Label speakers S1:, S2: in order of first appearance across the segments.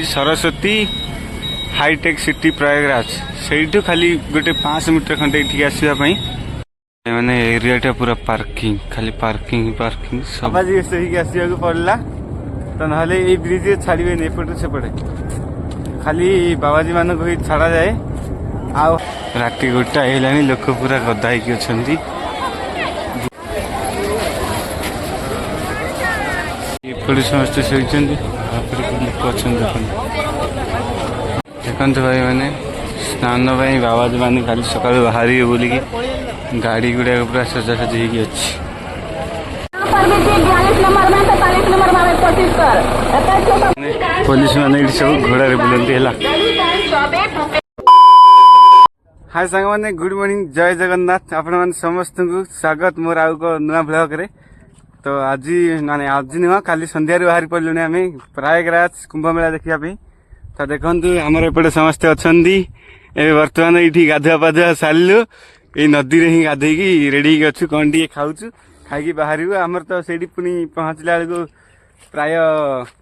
S1: Saraswati hi tech city Prayagraj से खाली गोटे 5 मीटर खंडे ये आसवाई मैंने एरिया पूरा पार्किंग खाली पार्किंग पार्किंग सब आसवाक पड़ा तो ना ब्रिज छाड़े एपटे सेपटे खाली बाबाजी मान को ही छाड़ा जाए आ राति 1टा है लोक पूरा गदा ही अच्छा एपटे समस्ते शोचते लोक अच्छा देखते भाई मैंने स्नान बाबाजी मैंने खाली सकाल बाहर बोलिकी गाड़ी गुड़ा पूरा सजासजी हो अच्छी पुलिस मैंने सब घोड़े बुलती है। हाय सांग मैंने गुड मॉर्निंग जय जगन्नाथ आपण मैंने समस्त को स्वागत मोर आउ को नुआ ब्लॉग रे। तो आज माने आज नुआ काली संध्या बाहर पड़े आम प्रयागराज कुंभ मेला देखा। तो देखु आमर एपटे समस्ते अच्छा बर्तमान ये गाधुआ पाधुआ सारू ये नदी रे ही गाधेकी रेडी अच्छु कौन टे खाऊ खाई बाहर आमर तो से पुणी पहुँचला बेलू प्राय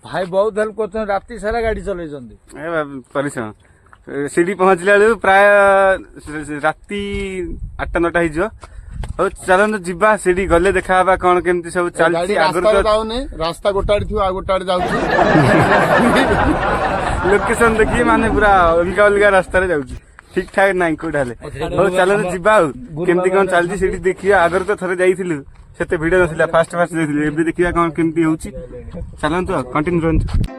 S2: भाई बहुत हेल्प कर राति सारा गाड़ी चल
S1: परिश्रम सीढ़ी पहुँचला बेलू प्राय राति 8टा 9टा हो चलते जीवा सीढ़ी गले देखा कौन केमती सब चलती
S2: रास्ता गोटाड़े थी आ गोटाड़े जाऊ
S1: लोकेशन देखिए माने पूरा अलग अलग रास्तार जाऊँ ठीक ठाक ना कौटा हो चलते जीवा केमती कौन चलती सीढ़ी देखिए आगर तो थे जाइलु से भिड़ ना फास्ट फास्ट जाइए देखिए कौन केमती हो चलतु कंटिन्यू रही।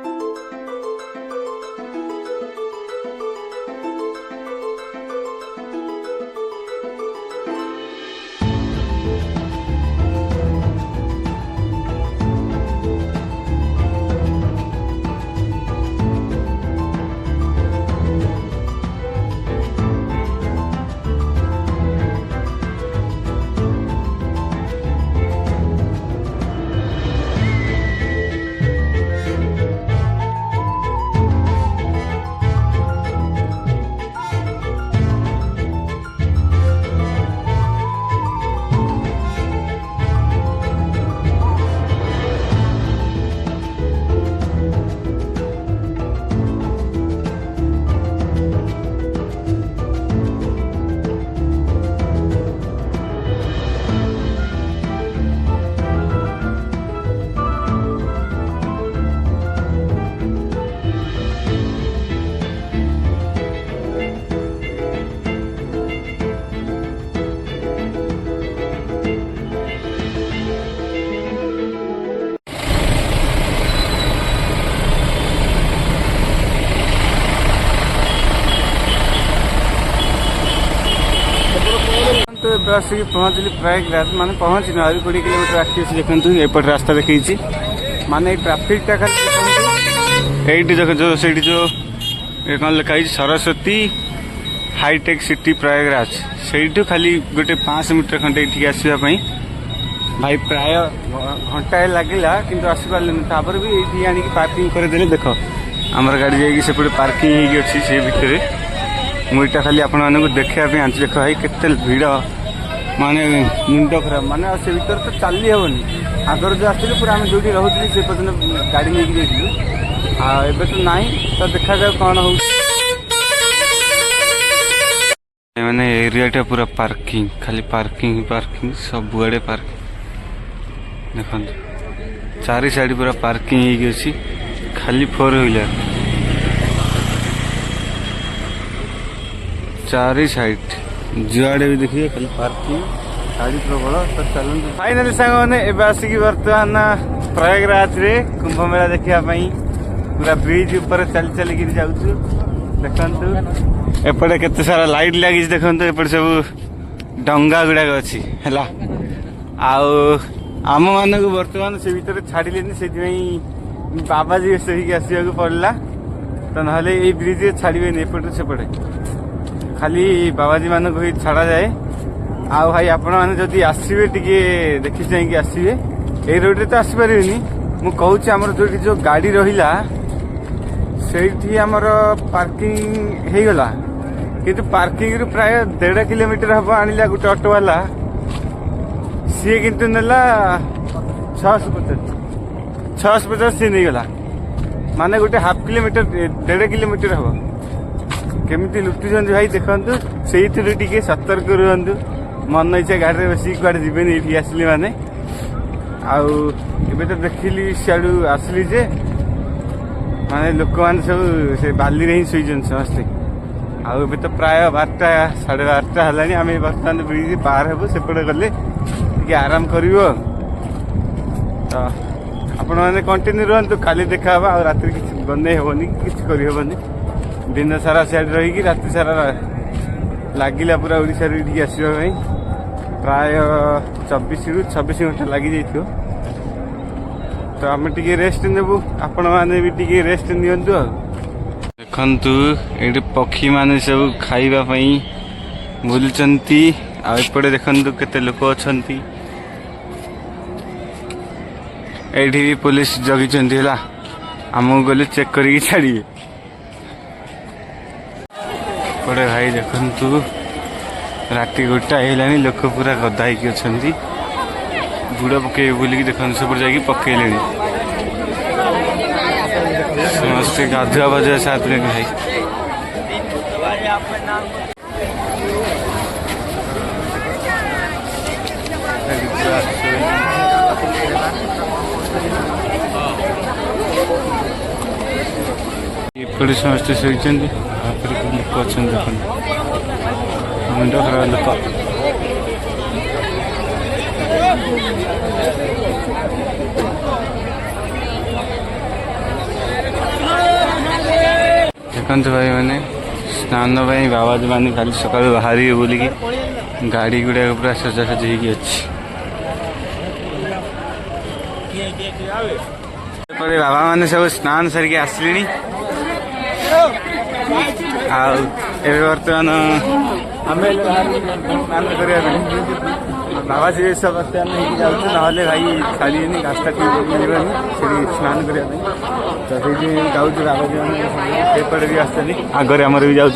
S1: तो बस पहुँचली प्रयागराज माने पहुँचन आ 20 किलोमीटर आगे देखते एपट रास्ता देखी माने ट्राफिकटा खाली ये जो कौन लिखाई सरस्वती हाईटेक सिटी प्रयागराज से खाली गोटे 5 मीटर खंडे ये आसवाई भाई प्राय घंटाए लगिला कि आसपारे भी ये आनी पार्किंग करदे देख आमर गाड़ी जापटे पार्किंग अच्छी से भितर मुझा खाली आपण मानक देखापी आंच देख भाई केते भिड़ माने मुंड खराब माने से भीतर तो चली हेनी आगर जो आसती पूरा आम जो रोली से पर्यटन गाड़ी नहीं जाइलु तो ना तो देखा जाए कौन हो मैंने एरिया पूरा पार्किंग खाली पार्किंग पार्किंग सब आड़े पार्किंग देखते चारि साइड पूरा पार्किंग अच्छी खाली 4 व्हीलर चारि साइड जुआड़े भी देखिए खाली पार्किंग गाड़ी प्रबल। तो चलते फाइनाली सांग मैंने आसिक बर्तमान प्रयागराज रे कुंभ मेला देखापी पूरा ब्रिज ऊपर चल चलिक जाऊँ देखु एपटे केते सारा लाइट लगी देखु एपटे सब डंगा गुड़ाक अच्छी है आम मान को बर्तमान से भीतर छाड़े से बाबाजी आसवाक पड़ा तो ना ब्रिज छाड़े एपटे सेपटे खाली बाबाजी मान को ही छाड़ा जाए आ भाई आपण मैंने जदि आसवे टे देखी चाहिए आसवे ये रोड तो आसपारे मुझे कहूँ आमर जो गाड़ी रहा से आमर पार्किंग हो गला किंतु पार्किंग रु प्राय 1.5 किलोमीटर हम आनिला गोटे ऑटो वाला सी किंतु नेला 650 सी नहीं गला माने गोटे हाफ किलोमीटर 1.5 किलोमीटर हम केमी लुटुंट भाई देखु से टे सतर्क रुहतु मन इच्छा गाड़ी में बस कड़े जीवन ये आसली मैंने आउ तो देखिली सियाड़ू आसली जे माने लोक मैंने सब से बाली रे ही शोचन समस्ते आउ तो प्राय 12टा 12:30 है आम बर्तमान ब्रिज पार हेबू सेपटे गले टे आराम कर आपण मैंने कंटिन्यू रुहतु खाली देखा आ रात किसी बने हेनी किसी करहबनी दिन सारा सियाड़े रही रात सारा लगिला पूरा ओडिशा रे आसवाई प्राय 24 ରୁ 26 घंटा लगी जाइयो तो आम टे रेस्ट नेबू आपण मैंने भी टे रेस्ट नियंतु देखंतु एठी पक्षी माने सब खाइबा पई बुलचंती आ एपटे देखंतु केते लोक अछंती एठी भी पुलिस जगिचंती हला हमहु गले चेक करी छाड़ी पड़े भाई देखंतु राति 1टा हेलानी लोक पूरा गदा होगी अच्छा बुड़ पके बोलिकी देखते सब जा पकड़े समस्ते गाधुआ बाधुआ साथ में भाई एपटे समस्ते शोचन लोक अच्छा देख मुंड खराब लोक देखते भाई मैंने स्नान बाबाजी मैंने खाली सकाल बाहर बोलिकी गाड़ी गुड़ा पूरा सजासजी हो बाबा मैंने सब स्नान सारिक आसले बर्तमान आम स्नान करने बाबा से सब नहीं जाऊँ ना भाई छाड़ी रास्ता मिलवानी से स्नान करने तो ये जाऊँ बाबाजी मैंने भी आसते आगे आमर भी जाऊँ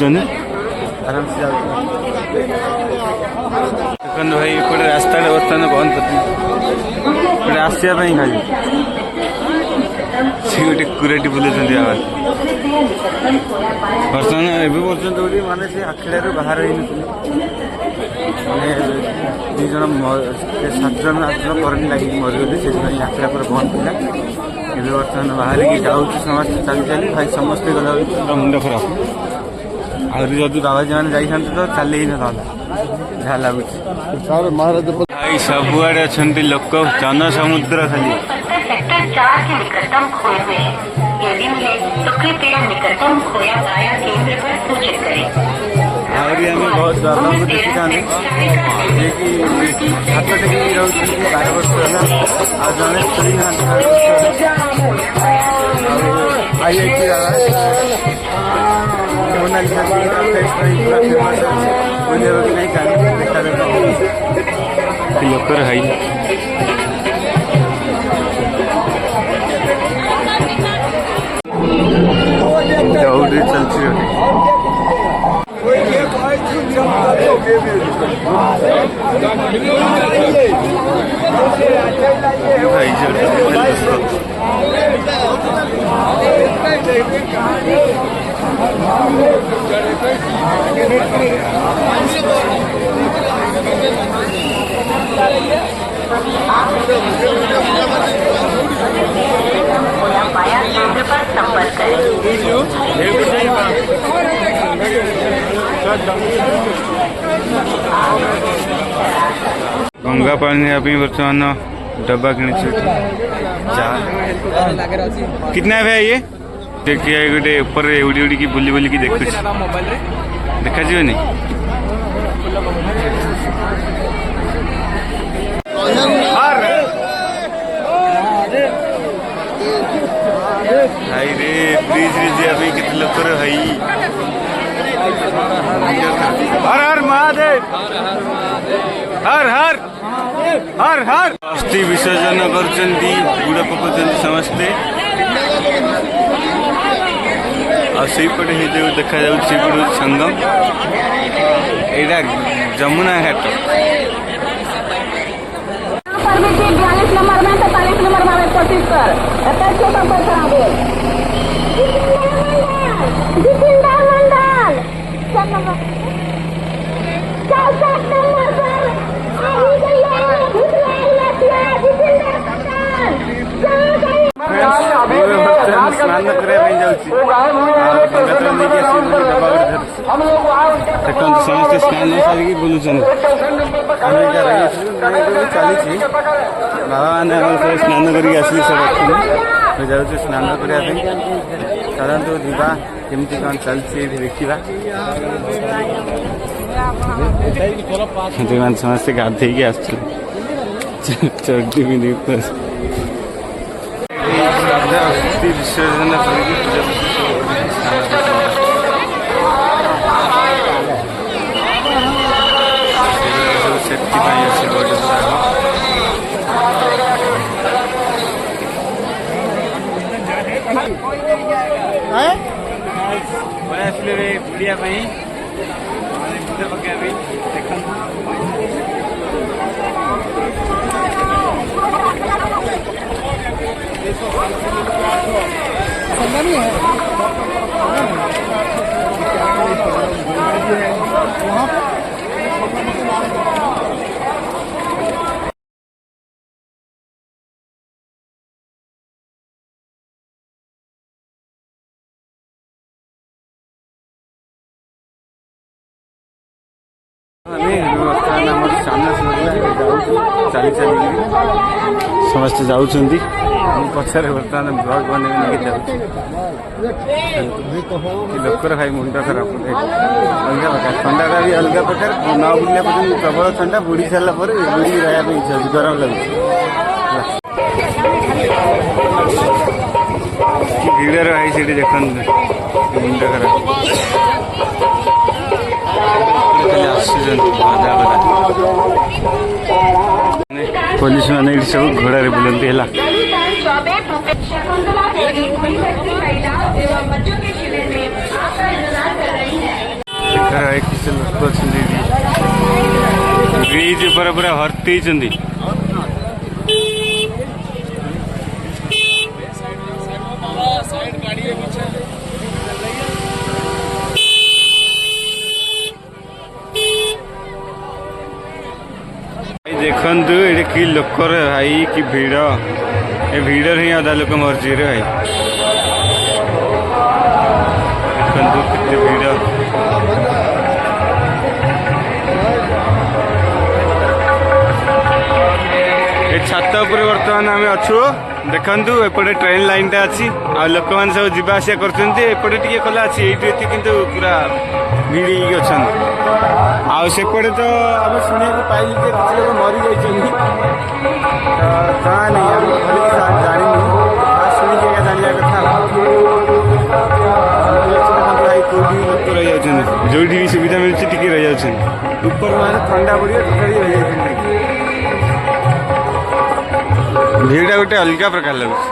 S1: आराम से जाऊँ देखते भाई एपटे रास्ता बर्तमान बंद कर आसवाई खाली से गोटे कुराटी बुलाऊँ बाबा बर्तमान एवं पर्यटन गोटे माने से आखिड़ार बाहर मैंने 2 जन 7 जन 8 जन करेन्ट लगे मरीगले से आखिड़ा पर बंद था एवं बर्तमान बाहर की जाऊँ समस्त चली चली भाई समस्ते गला मुंड खराब आहरी जदि बाबाजी मैंने जाइए तो चले ही ना जहाँ लगुच भाई सबुआड़े अच्छा लोक जन समुद्र खाली
S3: सेक्टर 4 के निकटतम खोए हुए हैं। यदि मिले तो कृपया निकटतम खोया गया केंद्र पर सूचित करें।
S1: आहरी आम बहुत बाबा को देखी था हाथ टेक रोचे 12 वर्ष है आ जड़े स्त्री IIT मोनालिसा बुझे कि नहीं जाने देखा लोकर है दौड़ चलती भाई
S3: केंद्र पर संपर्क करें।
S1: गंगा पानी अभी बर्तमान डब्बा किणी कितना है भाई ये देखिए गोटे ऊपर उड़ी उड़ी की बुली बुली की देखु देखा जी नहीं भाई रे ब्रिज रे अभी कितने लोग है हर हर महादेव हर हर हर हर अस्थि विसर्जन कर बुड़ पकाउं समस्ते आईपटे देखा जापटे संगम यहाँ जमुना घाट
S3: 42 नंबर में 43 नंबर में 25 पर
S1: ସ୍ନାନ କରିବା ପାଇଁ ଯାଉଛି ଦେଖନ୍ତୁ ସମସ୍ତେ ସ୍ନାନ ସାରିକି ବୁଲୁଛନ୍ତି। ଆମେ ଏଇଟା ରହିଯାଇଥିଲୁ ଚାଲିଛି ବାବାମାନେ ଆମର ସବୁ ସ୍ନାନ କରିକି ଆସିଲି ସବୁ ଅଛନ୍ତି ଯାଉଛୁ ସ୍ନାନ କରିବା ପାଇଁ। ଚାଲନ୍ତୁ ଯିବା କେମିତି କ'ଣ ଚାଲିଛି ଏଇଠି ଦେଖିବା। ସେମାନେ ସମସ୍ତେ ଗାଧେଇକି ଆସୁଛନ୍ତି ଚड्डी ପିନ୍ଧିକି ଅସ୍ଥି ବିସର୍ଜନ କରିକି ସବୁ ସେଥିପାଇଁ ଅଛି ଗୋଟେ ପଳେଇ ଆସିଲେ ବୁଲିବା ପାଇଁ ବୁଦ୍ଧ ପକେଇବା ପାଇଁ ଦେଖନ୍ତୁ। ଆମର ସାମ୍ନା ଚାଲି ଚାଲିକି ସମସ୍ତେ ଯାଉଛନ୍ତି। ମୁଁ ପଛରେ ବର୍ତ୍ତମାନ ବ୍ଲଗ୍ ବନେଇକି ନେଇକି ଯାଉଛି। ଲୋକର ଭାଇ ମୁଣ୍ଡ ଖରାପ ଅଲଗା ପ୍ରକାର ଥଣ୍ଡାଟା ବି ଅଲଗା ପ୍ରକାର ନ ବୁଲିଲା ପର୍ଯ୍ୟନ୍ତ ପ୍ରବଳ ଥଣ୍ଡା ବୁଡ଼ି ସାରିଲା ପରେ ବୁଡ଼ିକି ରହିବା ପାଇଁ ଇଚ୍ଛା ହେଉଛି ଗରମ ଲାଗୁଛି। କି ଭିଡ଼ର ଭାଇ ସେଠି ଦେଖନ୍ତୁ ମୁଣ୍ଡ ଖରାପ ଆସୁଛନ୍ତି ପୋଲିସ ମାନେ ଏଠି ସବୁ ଘୋଡ଼ାରେ ବୁଲନ୍ତି ହେଲା। କିଛି ଲୋକ ଅଛନ୍ତି ବ୍ରିଜ ଉପରେ ପୁରା ଭର୍ତ୍ତି ହେଇଛନ୍ତି। ଦେଖନ୍ତୁ ଏଠି କି ଲୋକର ଭାଇ କି ଭିଡ଼। ଏ ଭିଡ଼ରେ ହିଁ ଅଧା ଲୋକ ମରିଯିବେ ଭାଇ। ଦେଖନ୍ତୁ କେତେ ଭିଡ଼। ଏ ଛାତ ଉପରେ ବର୍ତ୍ତମାନ ଆମେ ଅଛୁ। ଦେଖନ୍ତୁ ଏପଟେ ଟ୍ରେନ୍ ଲାଇନ୍ଟା ଅଛି ଆଉ ଲୋକମାନେ ସବୁ ଯିବା ଆସିବା କରୁଛନ୍ତି। ଏପଟେ ଟିକେ ଖୋଲା ଅଛି ଏଇଠି ଏଠି କିନ୍ତୁ ପୁରା ଭିଡ଼ ହେଇକି ଅଛନ୍ତି। ଆଉ ସେପଟେ ତ ଆମେ ଶୁଣିବାକୁ ପାଇଲି ଯେ କିଛି ଲୋକ ମରିଯାଇଛନ୍ତି। ଜଣା ନାହିଁ ଆମେ ଜାଣିନୁ ଶୁଣିକି ଏକା ଜାଣିବା କଥା। ଭାଇ କେଉଁଠି ଲୋକ ରହିଯାଉଛନ୍ତି ଯେଉଁଠି ବି ସୁବିଧା ମିଳୁଛି ଟିକେ ରହିଯାଉଛନ୍ତି। ଉପର ମାନେ ଥଣ୍ଡା ପଡ଼ିବ ତଥାପି ରହିଯାଉଛନ୍ତି। ଭିଡ଼ଟା ଗୋଟେ ଅଲଗା ପ୍ରକାର ଲାଗୁଛି।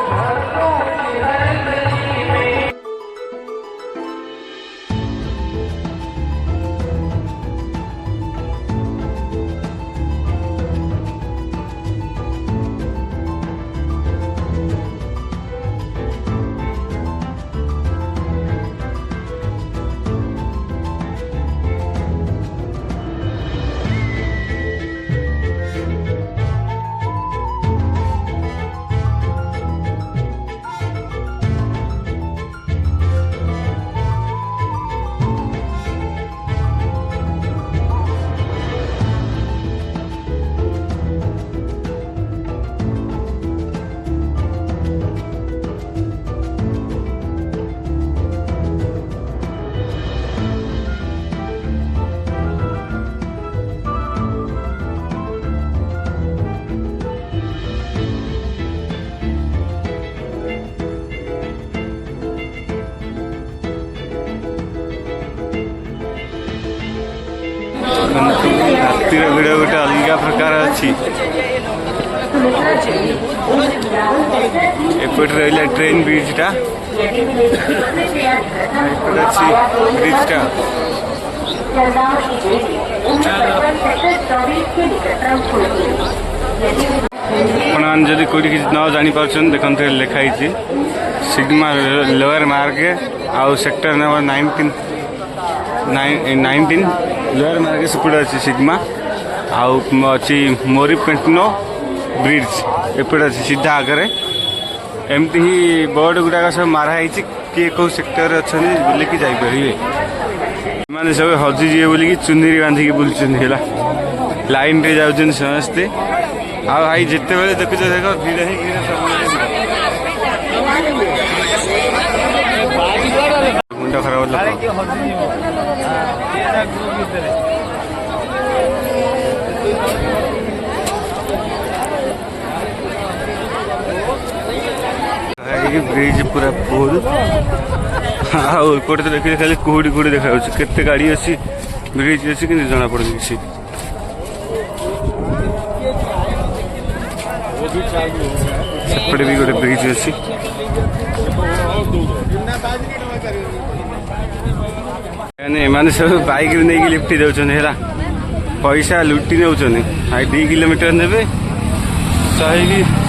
S1: ରାତିର ଭିଡ଼ ଗୋଟେ ଅଲଗା ପ୍ରକାର ଅଛି। ଏପଟେ ରହିଲା ଟ୍ରେନ୍ ବ୍ରିଜଟା, ଏପଟେ ଅଛି ବ୍ରିଜଟା। ଆପଣମାନେ ଯଦି କେଉଁଠି କିଛି ନ ଜାଣିପାରୁଛନ୍ତି ଦେଖନ୍ତୁ ଲେଖା ହେଇଛି ସିଗ୍ମା ଲୋୟର ମାର୍ଗ ଆଉ ସେକ୍ଟର ନମ୍ବର 19 19 लोअर मार्ग सेपटे अच्छी सिग्मा आउ अच्छी मोरी पेंटनो ब्रिज एपटे अच्छी सीधा आगे एमती ही बोर्ड गुड़ाक सब माराई किए कौ सेक्टर अच्छा बुलिकी जापर मैंने सब हजिजे बोलिकी चुनरी बांधिकी बुलूँ लाइन रे जाऊँ समस्ते आ भाई जिते बेले देखुच देख भिड़ मुंड खराब ब्रिज पूरा फुल आउटे तो देखिए खाली कुहुड़ी कुहुड़ी देखा केते गाड़ी अच्छी ब्रिज अच्छी कि जना पड़े किसी सेपटे भी गोटे ब्रिज अच्छी मैंने सब बाइक नहीं लिफ्ट दौरान है पैसा लुटि नौ 2 किलोमीटर ने 100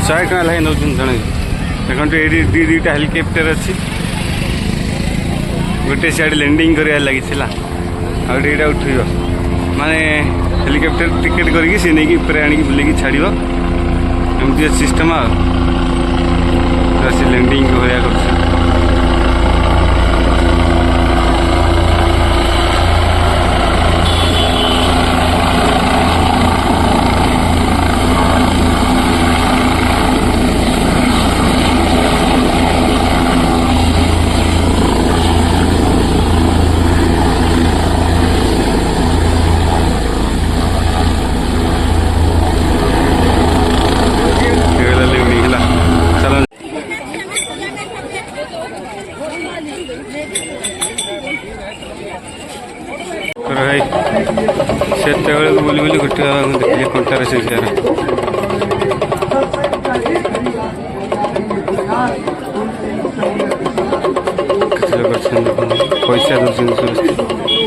S1: टका लगे नौ जन देखो ये दुईटा हेलिकप्टर अच्छी गोटे सियाड़े लैंडिंग कर लगी आईटा उठ माने हेलिकप्टर टिकेट करके सी नहीं ऊपर आनिक बुलेकी छाड़ एमती सिस्टम आसी लैंडिंग होया कर भाई से बुली बुली गोटे देखिए कंटार से पैसा दौरान